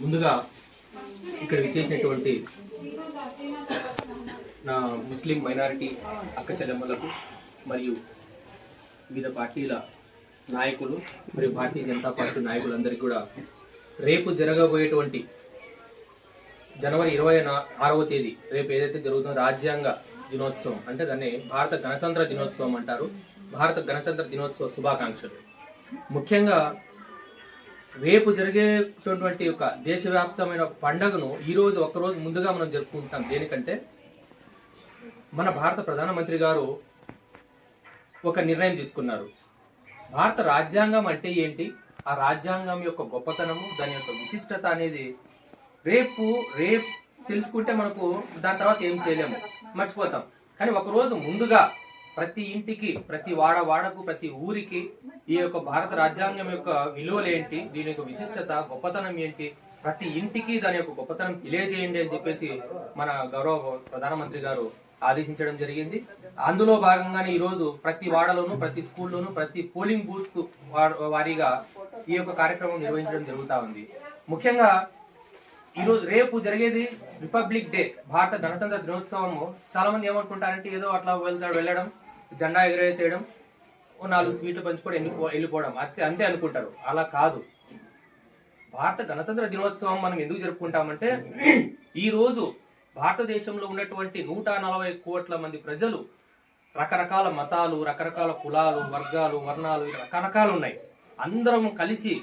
ముందుగా ఇక్కడ విచ్చేసినటువంటి నా ముస్లిం మైనారిటీ అక్క చెల్లెమ్మలకు మరియు వివిధ పార్టీల నాయకులు మరియు భారతీయ జనతా పార్టీ నాయకులందరికీ కూడా రేపు జరగబోయేటువంటి జనవరి 26వ తేదీ రేపు ఏదైతే జరుగుతుందో రాజ్యాంగ దినోత్సవం అంటే దాన్ని భారత గణతంత్ర దినోత్సవం అంటారు. భారత గణతంత్ర దినోత్సవ శుభాకాంక్షలు. ముఖ్యంగా రేపు జరిగేటటువంటి ఒక దేశవ్యాప్తమైన పండుగను ఈరోజు ఒక్కరోజు ముందుగా మనం జరుపుకుంటాం. దేనికంటే మన భారత ప్రధానమంత్రి గారు ఒక నిర్ణయం తీసుకున్నారు. భారత రాజ్యాంగం అంటే ఏంటి, ఆ రాజ్యాంగం యొక్క గొప్పతనము, దాని యొక్క విశిష్టత అనేది రేపు తెలుసుకుంటే మనకు దాని తర్వాత ఏం చేయలేము, మర్చిపోతాం. కానీ ఒకరోజు ముందుగా ప్రతి ఇంటికి, ప్రతి వాడకు, ప్రతి ఊరికి ఈ యొక్క భారత రాజ్యాంగం యొక్క విలువలు ఏంటి, దీని యొక్క విశిష్టత, గొప్పతనం ఏంటి, ప్రతి ఇంటికి దాని యొక్క గొప్పతనం తెలియజేయండి అని చెప్పేసి మన గౌరవ ప్రధానమంత్రి గారు ఆదేశించడం జరిగింది. అందులో భాగంగానే ఈరోజు ప్రతి వాడలోను, ప్రతి స్కూల్లోను, ప్రతి పోలింగ్ బూత్ వారీగా ఈ యొక్క కార్యక్రమం నిర్వహించడం జరుగుతూ ఉంది. ముఖ్యంగా ఈరోజు రేపు జరిగేది రిపబ్లిక్ డే, భారత గణతంత్ర దినోత్సవము. చాలా మంది ఏమనుకుంటారంటే ఏదో అట్లా వెళ్ళడం, జెండా ఎగరేసేయడం, 4 స్వీట్లు పంచుకొని వెళ్ళిపోవడం, అంతే అనుకుంటారు. అలా కాదు. భారత గణతంత్ర దినోత్సవం మనం ఎందుకు జరుపుకుంటామంటే ఈ రోజు భారతదేశంలో ఉన్నటువంటి 140 కోట్ల మంది ప్రజలు, రకరకాల మతాలు, రకరకాల కులాలు, వర్గాలు, వర్ణాలు, రకరకాలు ఉన్నాయి. అందరం కలిసి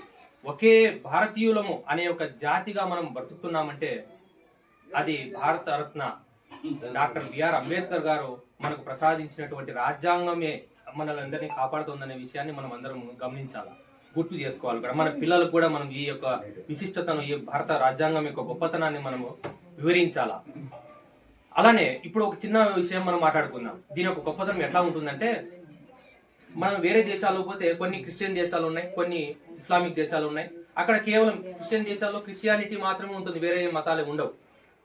ఒకే భారతీయులము అనే ఒక జాతిగా మనం బ్రతుకుతున్నామంటే అది భారత రత్న డాక్టర్ బిఆర్ అంబేద్కర్ గారు మనకు ప్రసాదించినటువంటి రాజ్యాంగమే మనల్ని అందరినీ కాపాడుతుందనే విషయాన్ని మనం అందరం గమనించాలి, గుర్తు చేసుకోవాలి కూడా. మన పిల్లలకు కూడా మనం ఈ యొక్క విశిష్టతను, ఈ భారత రాజ్యాంగం యొక్క గొప్పతనాన్ని మనము వివరించాలా. అలానే ఇప్పుడు ఒక చిన్న విషయం మనం మాట్లాడుకుందాం. దీని యొక్క గొప్పతనం ఎట్లా ఉంటుందంటే, మనం వేరే దేశాల్లో పోతే కొన్ని క్రిస్టియన్ దేశాలు ఉన్నాయి, కొన్ని ఇస్లామిక్ దేశాలు ఉన్నాయి. అక్కడ కేవలం క్రిస్టియన్ దేశాల్లో క్రిస్టియానిటీ మాత్రమే ఉంటుంది, వేరే మతాలు ఉండవు.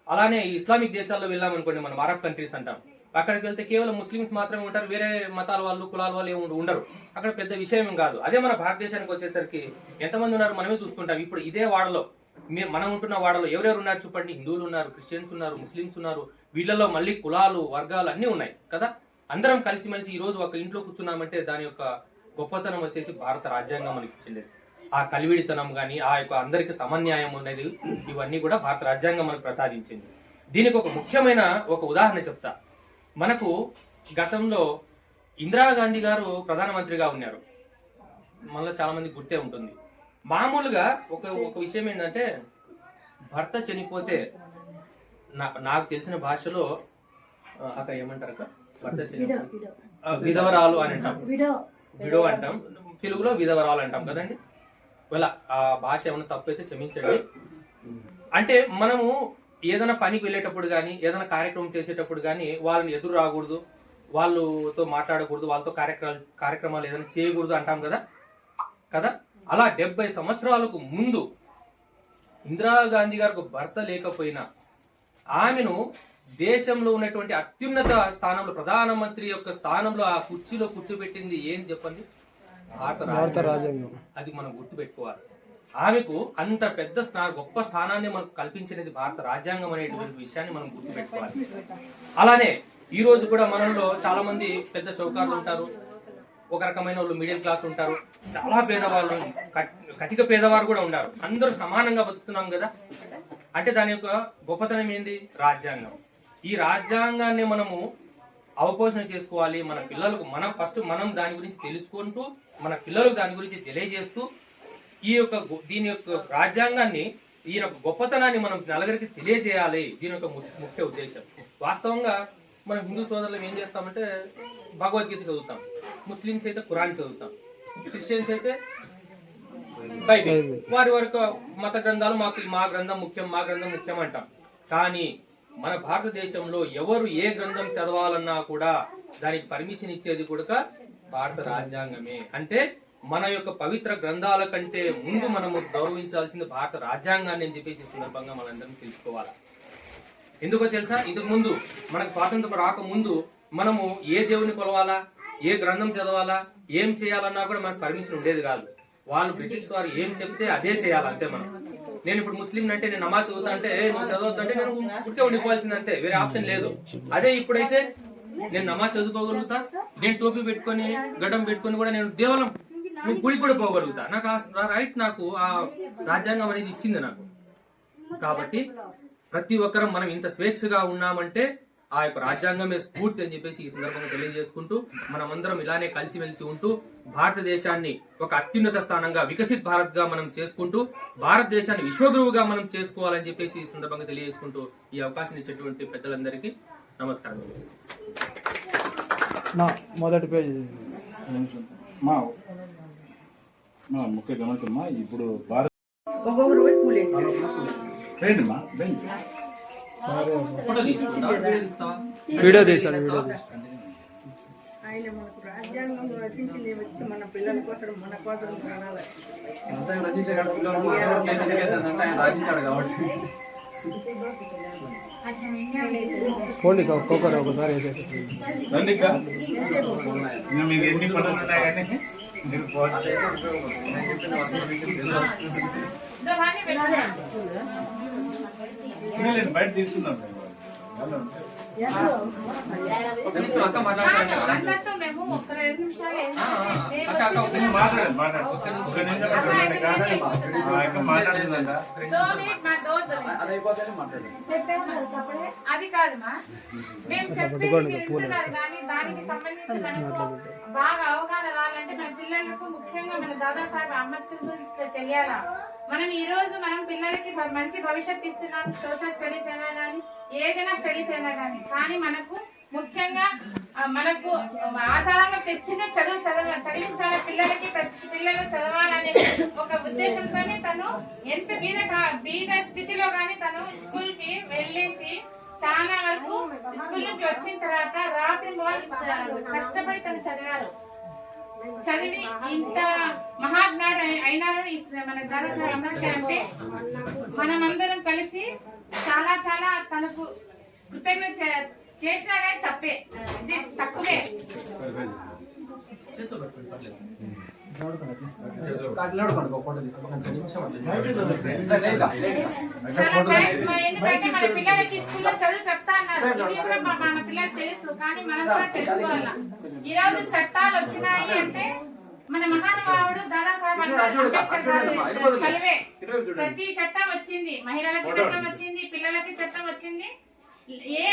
అలానే ఇస్లామిక్ దేశాల్లో వెళ్ళామనుకోండి, మనం అరబ్ కంట్రీస్ అంటాం, అక్కడికి వెళ్తే కేవలం ముస్లిమ్స్ మాత్రమే ఉంటారు, వేరే మతాల వాళ్ళు, కులాల వాళ్ళు ఏమి ఉండరు. అక్కడ పెద్ద విషయం కాదు. అదే మన భారతదేశానికి వచ్చేసరికి ఎంతమంది ఉన్నారు మనమే చూసుకుంటాం. ఇప్పుడు ఇదే వాడలో, మనం ఉంటున్న వాడలో ఎవరెవరు ఉన్నారు చెప్పండి. హిందువులు ఉన్నారు, క్రిస్టియన్స్ ఉన్నారు, ముస్లిమ్స్ ఉన్నారు, వీళ్ళలో మళ్ళీ కులాలు, వర్గాలు అన్నీ ఉన్నాయి కదా. అందరం కలిసిమెలిసి ఈ రోజు ఒక ఇంట్లో కూర్చున్నామంటే దాని యొక్క గొప్పతనం వచ్చేసి భారత రాజ్యాంగం మనకి ఇచ్చింది. ఆ కలివిడితనం కానీ, ఆ యొక్క అందరికి సమన్యాయం అనేది, ఇవన్నీ కూడా భారత రాజ్యాంగం మనకు ప్రసాదించింది. దీనికి ఒక ముఖ్యమైన ఒక ఉదాహరణ చెప్తా. మనకు గతంలో ఇందిరాగాంధీ గారు ప్రధానమంత్రిగా ఉన్నారు, మనలో చాలా మంది గుర్తే ఉంటుంది. మామూలుగా ఒక విషయం ఏంటంటే, భర్త చనిపోతే నాకు తెలిసిన భాషలో అక్క ఏమంటారు అక్క, భర్త చనిపోతే విధవరాలు అని అంటాం, విడో అంటాం, తెలుగులో విధవరాలు అంటాం కదండి. ఇలా ఆ భాష ఏమైనా తప్పు అయితే క్షమించండి. అంటే మనము ఏదైనా పనికి వెళ్ళేటప్పుడు కానీ, ఏదైనా కార్యక్రమం చేసేటప్పుడు కానీ వాళ్ళని ఎదురు రాకూడదు, వాళ్ళతో మాట్లాడకూడదు, వాళ్ళతో కార్యక్రమాలు ఏదైనా చేయకూడదు అంటాం కదా. అలా 70 సంవత్సరాలకు ముందు ఇందిరాగాంధీ గారికి భర్త లేకపోయినా ఆమెను దేశంలో ఉన్నటువంటి అత్యున్నత స్థానంలో, ప్రధానమంత్రి యొక్క స్థానంలో, ఆ కుర్చీలో కూర్చోబెట్టింది ఏం చెప్పండి, భారత రాజ్యాంగం. అది మనం గుర్తుపెట్టుకోవాలి. ఆమెకు అంత పెద్ద గొప్ప స్థానాన్ని మనకు కల్పించినది భారత రాజ్యాంగం అనేటువంటి విషయాన్ని మనం గుర్తుపెట్టుకోవాలి. అలానే ఈ రోజు కూడా మనలో చాలా మంది పెద్ద షౌకారులు ఉంటారు, ఒక రకమైన వాళ్ళు మిడిల్ క్లాస్ ఉంటారు, చాలా పేదవాళ్ళు, కటిక పేదవారు కూడా ఉన్నారు. అందరూ సమానంగా బతుకుతున్నాం కదా. అంటే దాని యొక్క గొప్పతనం ఏంది, రాజ్యాంగం. ఈ రాజ్యాంగాన్ని మనము అవపోషణ చేసుకోవాలి. మన పిల్లలకు మనం దాని గురించి తెలుసుకుంటూ, మన పిల్లలకు దాని గురించి తెలియజేస్తూ, దీని యొక్క రాజ్యాంగాన్ని, ఈ యొక్క గొప్పతనాన్ని మనం నలుగురికి తెలియజేయాలి. దీని యొక్క ముఖ్య ఉద్దేశం. వాస్తవంగా మనం హిందూ సోదరులు ఏం చేస్తామంటే భగవద్గీత చదువుతాం, ముస్లిమ్స్ అయితే ఖురాన్ చదువుతాం, క్రిస్టియన్స్ అయితే బైబిల్, వారి వరకు మత గ్రంథాలు, మా గ్రంథం ముఖ్యం అంటాం. కానీ మన భారతదేశంలో ఎవరు ఏ గ్రంథం చదవాలన్నా కూడా దానికి పర్మిషన్ ఇచ్చేది కూడా భారత రాజ్యాంగమే. అంటే మన యొక్క పవిత్ర గ్రంథాల కంటే ముందు మనము గౌరవించాల్సింది భారత రాజ్యాంగాన్ని అని చెప్పేసి సందర్భంగా మనందరం తెలుసుకోవాలి. ఎందుకో తెలుసా, ఇంతకు ముందు మనకు స్వాతంత్రం రాకముందు మనము ఏ దేవుని కొలవాలా, ఏ గ్రంథం చదవాలా, ఏం చేయాలన్నా కూడా మనకు పర్మిషన్ ఉండేది కాదు. వాళ్ళు బ్రిటిష్ వారు ఏం చెప్తే అదే చేయాలి అంతే మనం. నేను ఇప్పుడు ముస్లిం అంటే నేను నమాజ్ చదువుతా అంటే నువ్వు చదవద్దు అంటే నేను పుట్టే ఉండిపోవాల్సింది అంతే, వేరే ఆప్షన్ లేదు. అదే ఇప్పుడైతే నేను నమాజ్ చదువుకోగలుగుతా, నేను టోపీ పెట్టుకొని గడ్డం పెట్టుకొని కూడా నేను దేవాలయం గుడికి కూడా పోగలుగుతా. నాకు ఆ రైట్, నాకు ఆ రాజ్యాంగం అనేది ఇచ్చింది నాకు. కాబట్టి ప్రతి ఒక్కరం మనం ఇంత స్వేచ్ఛగా ఉన్నామంటే ఆ యొక్క రాజ్యాంగమే స్ఫూర్తి అని చెప్పేసి ఈ సందర్భంగా తెలియజేసుకుంటూ మనమందరం ఇలానే కలిసిమెలిసి ఉంటూ భారతదేశాన్ని ఒక అత్యున్నత స్థానంగా వికసిత్ భారత్ గా మనం చేసుకుంటూ భారతదేశాన్ని విశ్వగురువుగా మనం చేసుకోవాలని చెప్పేసి ఈ సందర్భంగా తెలియజేసుకుంటూ ఈ అవకాశం ఇచ్చేటువంటి పెద్దలందరికీ నమస్కారం. మొదటి పేజీ మా ముఖ్య గమనికమ్మా, ఇప్పుడు భారత ఫోటో తీసుకుంటా, వీడియో తీస్తాను. ఆయన మనకు రాజ్యాంగం రచించిన వ్యక్తి మన పిల్లల కోసం మన కోసం ప్రాణాలు పోండి ఒక్కొక్కరు ఒకసారి మీకు ఎన్ని పనులు ఉన్నాయి కానీ మీరు బయట తీసుకున్నాం. అక్క మాట్లాడండి. అది కాదమ్మా, మేము దానికి సంబంధించి మనకు బాగా అవగాహన రావాలంటే మన పిల్లలకు ముఖ్యంగా మన దాదాసాహెబ్ అంబేద్కర్ గురించి తెలియాలా. మనం ఈ రోజు మనం పిల్లలకి మంచి భవిష్యత్తు ఇస్తున్నాం, సోషల్ స్టడీస్ అయినా కానీ ఏదైనా స్టడీస్ అయినా కానీ మనకు ముఖ్యంగా మనకు ఆచారంగా తెచ్చిందే చదివించాలి పిల్లలకి, ప్రతి పిల్లలు చదవాలనే ఒక ఉద్దేశంతోనే తను ఎంత బీద స్థితిలో కానీ తను స్కూల్ కి వెళ్ళేసి చాలా వరకు స్కూల్ నుంచి వచ్చిన తర్వాత రాత్రి కష్టపడి తను చదివారు. చదివి ఇంత మహాజ్ఞాడు అయినారు మన దాదాసాహెబ్ అంబేద్కర్ అంటే మనమందరం కలిసి చాలా చాలా తనకు కృతజ్ఞత చేసినా కానీ తప్పే, ఇది తక్కువే. ఎందుకంటే మన పిల్లలకి స్కూల్లో చదువు చెప్తా అన్నారు, ఇది కూడా మన పిల్లలకు తెలుసు, కానీ మనం కూడా తెలుసుకోవాలా. ఈ రోజు చట్టాలు వచ్చినాయి అంటే మన మహానుభావుడు దాదాసాహెబ్ అంబేద్కర్ గారు చదివే ప్రతి చట్టం వచ్చింది, మహిళలకి చట్టం వచ్చింది, పిల్లలకి చట్టం వచ్చింది. ఏ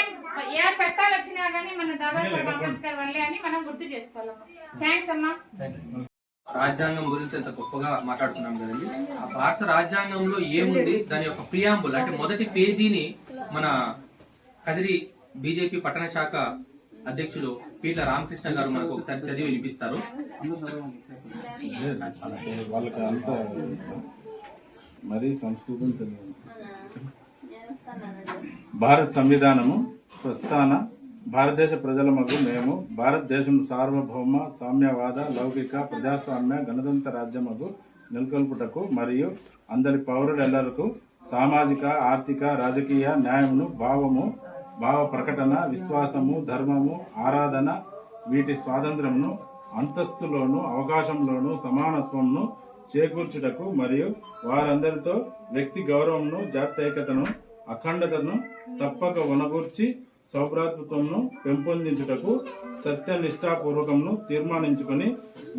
చట్టాలు వచ్చినా గానీ మన దాదాసాహెబ్ అంబేద్కర్ వల్లే అని మనం గుర్తు చేసుకోవాలి. థ్యాంక్స్ అమ్మా. రాజ్యాంగం గురించి ఎంత గొప్పగా మాట్లాడుతున్నాం కదండి. ఆ భారత రాజ్యాంగంలో ఏముంది, దాని యొక్క ప్రియాంబుల్ అంటే మొదటి పేజీని మన కదిరి బీజేపీ పట్టణ శాఖ అధ్యక్షులు పీట్ల రామకృష్ణ గారు మనకు ఒకసారి చదివి వినిపిస్తారు. వాళ్ళకి అంత మరీ సంస్కృతం తెలియదు. భారత సంవిధానము ప్రస్థాన భారతదేశ ప్రజల మగు మేము భారతదేశం సార్వభౌమ సామ్యవాద లౌకిక ప్రజాస్వామ్య గణతంత్ర రాజ్యమగు నెలకొల్పుటకు మరియు అందరి పౌరులెల్లరకు సామాజిక ఆర్థిక రాజకీయ న్యాయమును భావ ప్రకటన విశ్వాసము ధర్మము ఆరాధన వీటి స్వాతంత్రమును అంతస్తులోను అవకాశంలోను సమానత్వంను చేకూర్చుటకు మరియు వారందరితో వ్యక్తి గౌరవంను జాత్యైకతను అఖండతను తప్పక వనగూర్చి సౌభ్రాతృత్వంను పెంపొందించుటకు సత్యనిష్టాపూర్వకంను తీర్మానించుకొని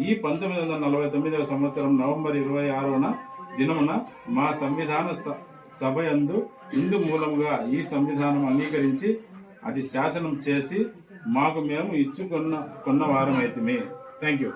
ఈ 1949 సంవత్సరం నవంబర్ 26వ దినమున మా సంవిధాన సభయందు ఇందు మూలముగా ఈ సంవిధానం అంగీకరించి అది శాసనం చేసి మాకు మేము ఇచ్చుకున్న వారమైతిమి. Thank you.